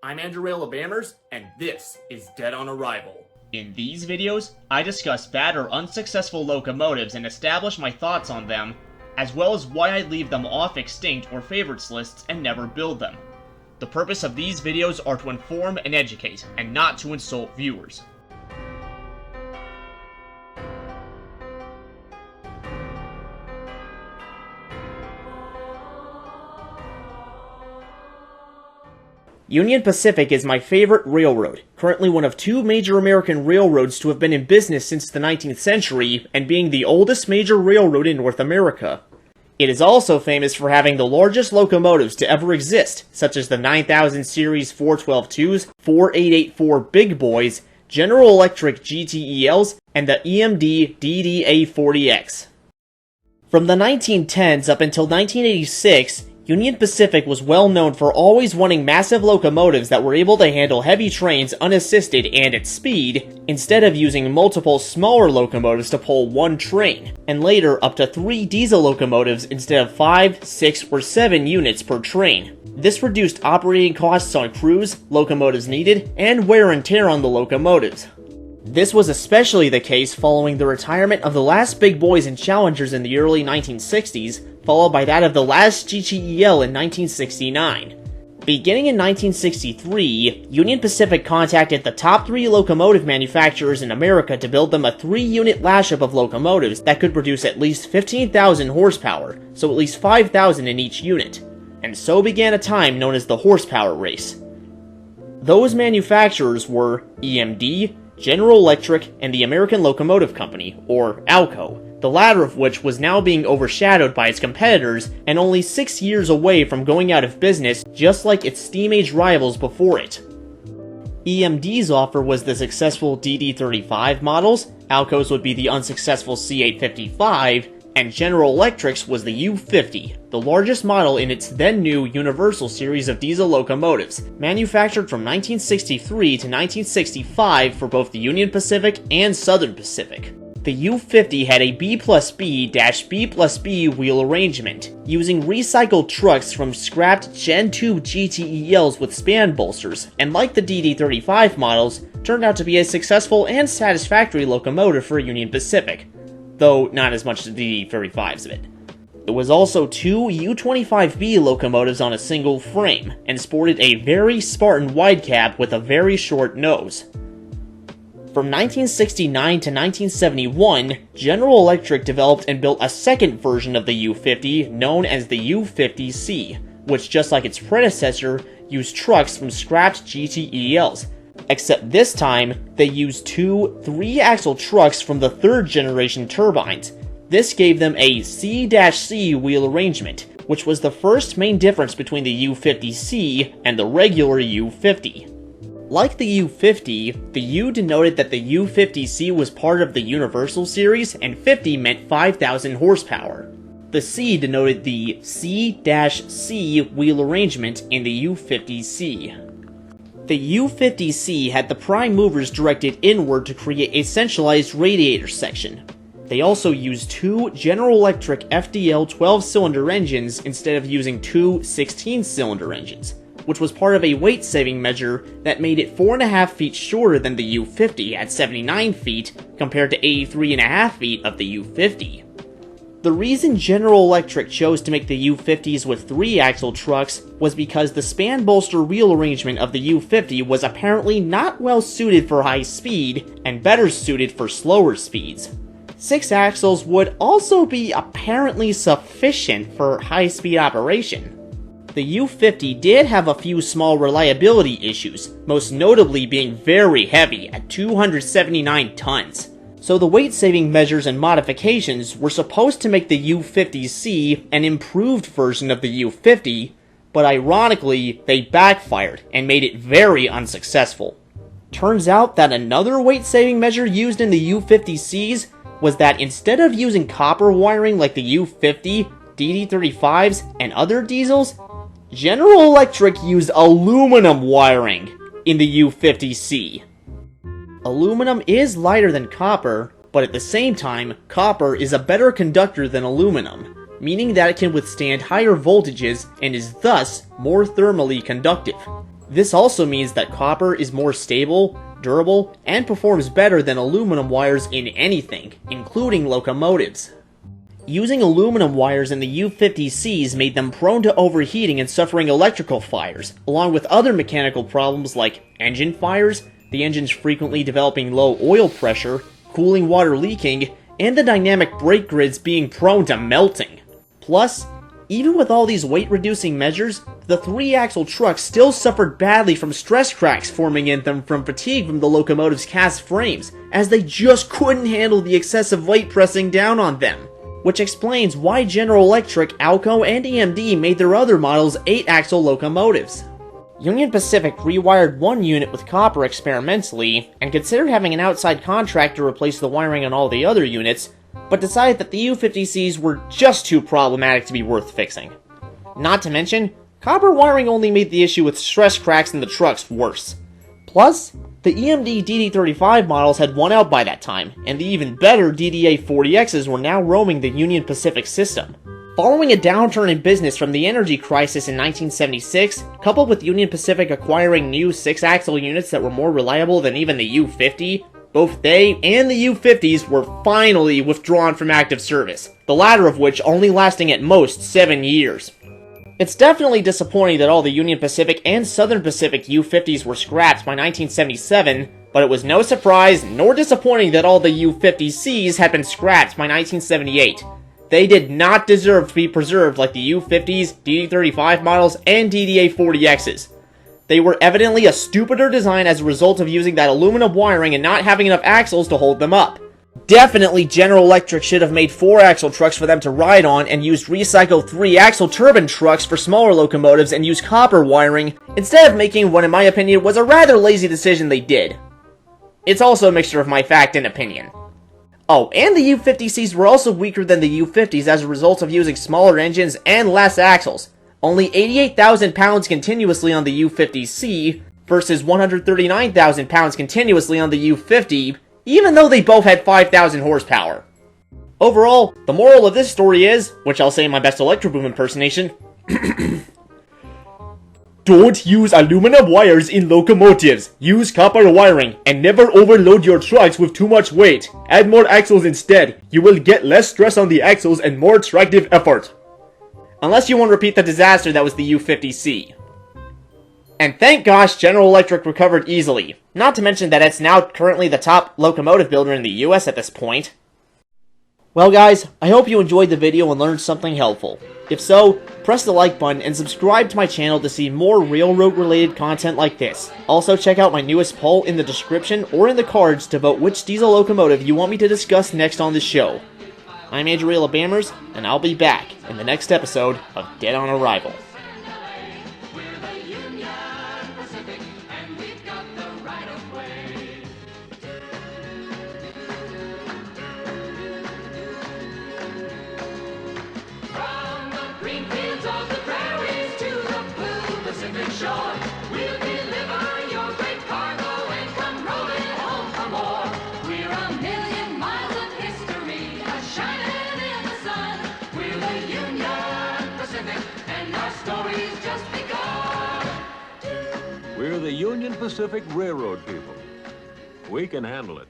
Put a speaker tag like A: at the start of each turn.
A: I'm Andrew Alabamers, and this is Dead on Arrival.
B: In these videos, I discuss bad or unsuccessful locomotives and establish my thoughts on them, as well as why I leave them off extinct or favorites lists and never build them. The purpose of these videos are to inform and educate, and not to insult viewers.
C: Union Pacific is my favorite railroad, currently one of two major American railroads to have been in business since the 19th century, and being the oldest major railroad in North America. It is also famous for having the largest locomotives to ever exist, such as the 9000 Series 412-2s, 4884 Big Boys, General Electric GTELs, and the EMD DDA-40X. From the 1910s up until 1986, Union Pacific was well known for always wanting massive locomotives that were able to handle heavy trains unassisted and at speed, instead of using multiple smaller locomotives to pull one train, and later up to 3 diesel locomotives instead of 5, 6, or 7 units per train. This reduced operating costs on crews, locomotives needed, and wear and tear on the locomotives. This was especially the case following the retirement of the last Big Boys and Challengers in the early 1960s, followed by that of the last GTEL in 1969. Beginning in 1963, Union Pacific contacted the top 3 locomotive manufacturers in America to build them a 3-unit lash-up of locomotives that could produce at least 15,000 horsepower, so at least 5,000 in each unit. And so began a time known as the horsepower race. Those manufacturers were EMD, General Electric, and the American Locomotive Company, or ALCO, the latter of which was now being overshadowed by its competitors and only 6 years away from going out of business, just like its steam-age rivals before it. EMD's offer was the successful DD35 models, ALCO's would be the unsuccessful C855, and General Electric's was the U50, the largest model in its then-new Universal series of diesel locomotives, manufactured from 1963 to 1965 for both the Union Pacific and Southern Pacific. The U50 had a B+B-B+B wheel arrangement, using recycled trucks from scrapped Gen 2 GTELs with span bolsters, and like the DD35 models, turned out to be a successful and satisfactory locomotive for Union Pacific, though not as much as the DD35s of it. It was also 2 U25B locomotives on a single frame, and sported a very Spartan wide cab with a very short nose. From 1969 to 1971, General Electric developed and built a second version of the U50 known as the U50C, which, just like its predecessor, used trucks from scrapped GTELs, except this time, they used 2 3-axle trucks from the 3rd generation turbines. This gave them a C-C wheel arrangement, which was the first main difference between the U50C and the regular U50. Like the U50, the U denoted that the U50C was part of the Universal series, and 50 meant 5,000 horsepower. The C denoted the C-C wheel arrangement in the U50C. The U50C had the prime movers directed inward to create a centralized radiator section. They also used 2 General Electric FDL 12-cylinder engines instead of using 2 16-cylinder engines, which was part of a weight-saving measure that made it 4.5 feet shorter than the U50 at 79 feet compared to 83.5 feet of the U50. The reason General Electric chose to make the U50s with 3-axle trucks was because the span bolster wheel arrangement of the U50 was apparently not well suited for high speed, and better suited for slower speeds. 6 axles would also be apparently sufficient for high-speed operation. The U50 did have a few small reliability issues, most notably being very heavy at 279 tons. So the weight-saving measures and modifications were supposed to make the U50C an improved version of the U50, but ironically, they backfired and made it very unsuccessful. Turns out that another weight-saving measure used in the U50Cs was that instead of using copper wiring like the U50, DD35s, and other diesels, General Electric used aluminum wiring in the U50C. Aluminum is lighter than copper, but at the same time, copper is a better conductor than aluminum, meaning that it can withstand higher voltages and is thus more thermally conductive. This also means that copper is more stable, durable, and performs better than aluminum wires in anything, including locomotives. Using aluminum wires in the U50Cs made them prone to overheating and suffering electrical fires, along with other mechanical problems like engine fires, the engines frequently developing low oil pressure, cooling water leaking, and the dynamic brake grids being prone to melting. Plus, even with all these weight-reducing measures, the 3-axle trucks still suffered badly from stress cracks forming in them from fatigue from the locomotive's cast frames, as they just couldn't handle the excessive weight pressing down on them. Which explains why General Electric, Alco, and EMD made their other models 8-axle locomotives. Union Pacific rewired one unit with copper experimentally, and considered having an outside contractor replace the wiring on all the other units, but decided that the U50Cs were just too problematic to be worth fixing. Not to mention, copper wiring only made the issue with stress cracks in the trucks worse. Plus, the EMD DD35 models had won out by that time, and the even better DDA40Xs were now roaming the Union Pacific system. Following a downturn in business from the energy crisis in 1976, coupled with Union Pacific acquiring new 6-axle units that were more reliable than even the U50, both they and the U50s were finally withdrawn from active service, the latter of which only lasting at most 7 years. It's definitely disappointing that all the Union Pacific and Southern Pacific U50s were scrapped by 1977, but it was no surprise nor disappointing that all the U50Cs had been scrapped by 1978. They did not deserve to be preserved like the U50s, DD35 models, and DDA40Xs. They were evidently a stupider design as a result of using that aluminum wiring and not having enough axles to hold them up. Definitely General Electric should have made 4-axle trucks for them to ride on and used recycled 3-axle turbine trucks for smaller locomotives and used copper wiring, instead of making what in my opinion was a rather lazy decision they did. It's also a mixture of my fact and opinion. Oh, and the U50Cs were also weaker than the U50s as a result of using smaller engines and less axles. Only 88,000 pounds continuously on the U50C versus 139,000 pounds continuously on the U50, even though they both had 5,000 horsepower. Overall, the moral of this story is, which I'll say in my best Electro Boom impersonation, don't use aluminum wires in locomotives, use copper wiring, and never overload your trucks with too much weight. Add more axles instead. You will get less stress on the axles and more tractive effort. Unless you want to repeat the disaster that was the U50C. And thank gosh General Electric recovered easily. Not to mention that it's now currently the top locomotive builder in the US at this point. Well guys, I hope you enjoyed the video and learned something helpful. If so, press the like button and subscribe to my channel to see more railroad related content like this. Also check out my newest poll in the description or in the cards to vote which diesel locomotive you want me to discuss next on the show. I'm Andrew Bammers, and I'll be back in the next episode of Dead on Arrival.
D: We're the Union Pacific Railroad people. We can handle it.